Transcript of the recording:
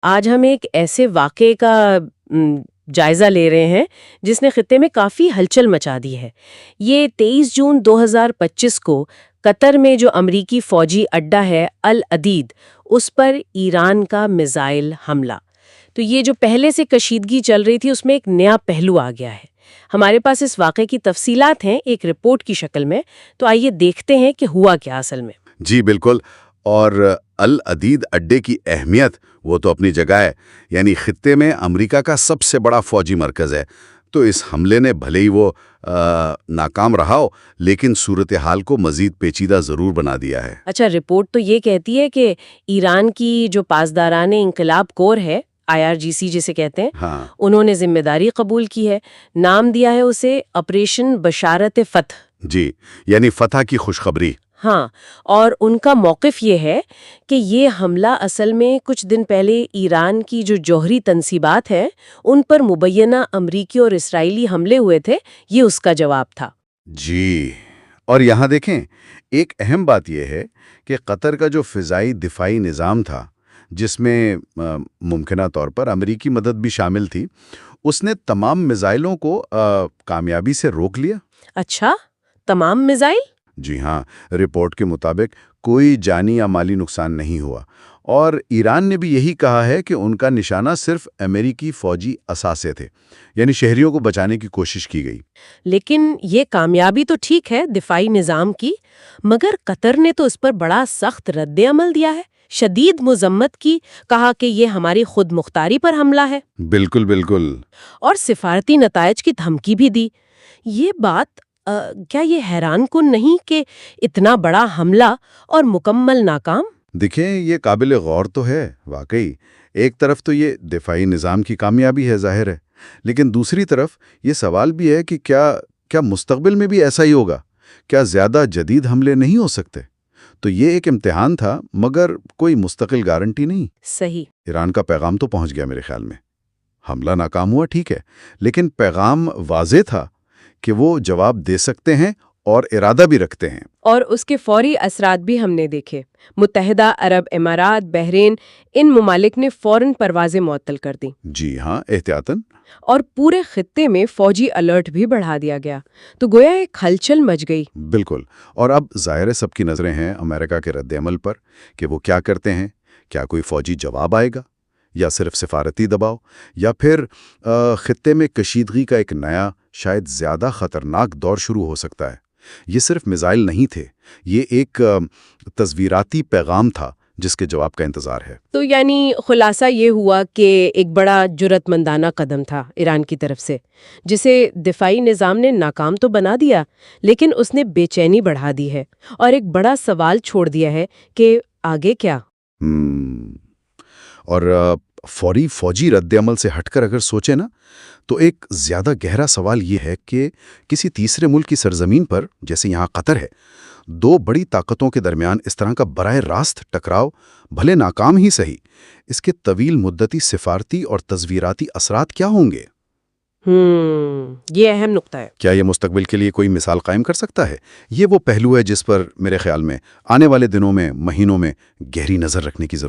آج ہم ایک ایسے واقعے کا جائزہ لے رہے ہیں جس نے خطے میں کافی ہلچل مچا دی ہے۔ یہ 23 جون 2025 کو قطر میں جو امریکی فوجی اڈہ ہے العدید، اس پر ایران کا میزائل حملہ۔ تو یہ جو پہلے سے کشیدگی چل رہی تھی اس میں ایک نیا پہلو آ گیا ہے۔ ہمارے پاس اس واقعے کی تفصیلات ہیں ایک رپورٹ کی شکل میں، تو آئیے دیکھتے ہیں کہ ہوا کیا اصل میں۔ جی بالکل، اور العدید اڈے کی اہمیت وہ تو اپنی جگہ ہے، یعنی خطے میں امریکہ کا سب سے بڑا فوجی مرکز ہے۔ تو اس حملے نے بھلے ہی وہ ناکام رہا ہو، لیکن صورتحال کو مزید پیچیدہ ضرور بنا دیا ہے۔ اچھا، رپورٹ تو یہ کہتی ہے کہ ایران کی جو پاسداران انقلاب کور ہے، IRGC جسے کہتے ہیں، ہاں انہوں نے ذمہ داری قبول کی ہے، نام دیا ہے اسے آپریشن بشارت فتح۔ جی، یعنی فتح کی خوشخبری۔ ہاں، اور ان کا موقف یہ ہے کہ یہ حملہ اصل میں کچھ دن پہلے ایران کی جو جوہری تنصیبات ہیں ان پر مبینہ امریکی اور اسرائیلی حملے ہوئے تھے، یہ اس کا جواب تھا۔ جی، اور یہاں دیکھیں، ایک اہم بات یہ ہے کہ قطر کا جو فضائی دفاعی نظام تھا، جس میں ممکنہ طور پر امریکی مدد بھی شامل تھی، اس نے تمام میزائلوں کو کامیابی سے روک لیا۔ اچھا، تمام میزائل؟ جی ہاں، رپورٹ کے مطابق کوئی جانی یا مالی نقصان نہیں ہوا، اور ایران نے بھی یہی کہا ہے کہ ان کا نشانہ صرف امریکی فوجی اثاثے تھے، یعنی شہریوں کو بچانے کی کوشش کی گئی۔ لیکن یہ کامیابی تو ٹھیک ہے دفاعی نظام کی، مگر قطر نے تو اس پر بڑا سخت رد عمل دیا ہے، شدید مذمت کی، کہا کہ یہ ہماری خود مختاری پر حملہ ہے۔ بالکل بالکل۔ اور سفارتی نتائج کی دھمکی بھی دی۔ یہ بات کیا یہ حیران کن نہیں کہ اتنا بڑا حملہ اور مکمل ناکام؟ دیکھیں، یہ قابل غور تو ہے واقعی۔ ایک طرف تو یہ دفاعی نظام کی کامیابی ہے، ظاہر ہے، لیکن دوسری طرف یہ سوال بھی ہے کہ کیا مستقبل میں بھی ایسا ہی ہوگا؟ کیا زیادہ جدید حملے نہیں ہو سکتے؟ تو یہ ایک امتحان تھا، مگر کوئی مستقل گارنٹی نہیں۔ صحیح۔ ایران کا پیغام تو پہنچ گیا میرے خیال میں۔ حملہ ناکام ہوا ٹھیک ہے، لیکن پیغام واضح تھا کہ وہ جواب دے سکتے ہیں اور ارادہ بھی رکھتے ہیں۔ اور اس کے فوری اثرات بھی ہم نے دیکھے۔ متحدہ عرب امارات، بحرین، ان ممالک نے فوراً پروازیں معطل کر دیں۔ جی ہاں، احتیاطاً۔ اور پورے خطے میں فوجی الرٹ بھی بڑھا دیا گیا، تو گویا ایک ہلچل مچ گئی۔ بالکل، اور اب ظاہر سب کی نظریں ہیں امریکہ کے رد عمل پر کہ وہ کیا کرتے ہیں۔ کیا کوئی فوجی جواب آئے گا، یا صرف سفارتی دباؤ، یا پھر خطے میں کشیدگی کا ایک نیا، شاید زیادہ خطرناک دور شروع ہو سکتا ہے۔ یہ صرف میزائل نہیں تھے، یہ ایک تصویراتی پیغام تھا جس کے جواب کا انتظار ہے۔ تو یعنی خلاصہ یہ ہوا کہ ایک بڑا جرأت مندانہ قدم تھا ایران کی طرف سے، جسے دفاعی نظام نے ناکام تو بنا دیا، لیکن اس نے بے چینی بڑھا دی ہے اور ایک بڑا سوال چھوڑ دیا ہے کہ آگے کیا؟ اور فوجی رد عمل سے ہٹ کر اگر سوچیں نا، تو ایک زیادہ گہرا سوال یہ ہے کہ کسی تیسرے ملک کی سرزمین پر، جیسے یہاں قطر ہے، دو بڑی طاقتوں کے درمیان اس طرح کا براہ راست ٹکراؤ، بھلے ناکام ہی صحیح، اس کے طویل مدتی سفارتی اور تصویراتی اثرات کیا ہوں گے؟ یہ اہم نقطہ ہے۔ کیا یہ مستقبل کے لیے کوئی مثال قائم کر سکتا ہے؟ یہ وہ پہلو ہے جس پر میرے خیال میں آنے والے دنوں میں، مہینوں میں گہری نظر رکھنے کی ضرورت ہے۔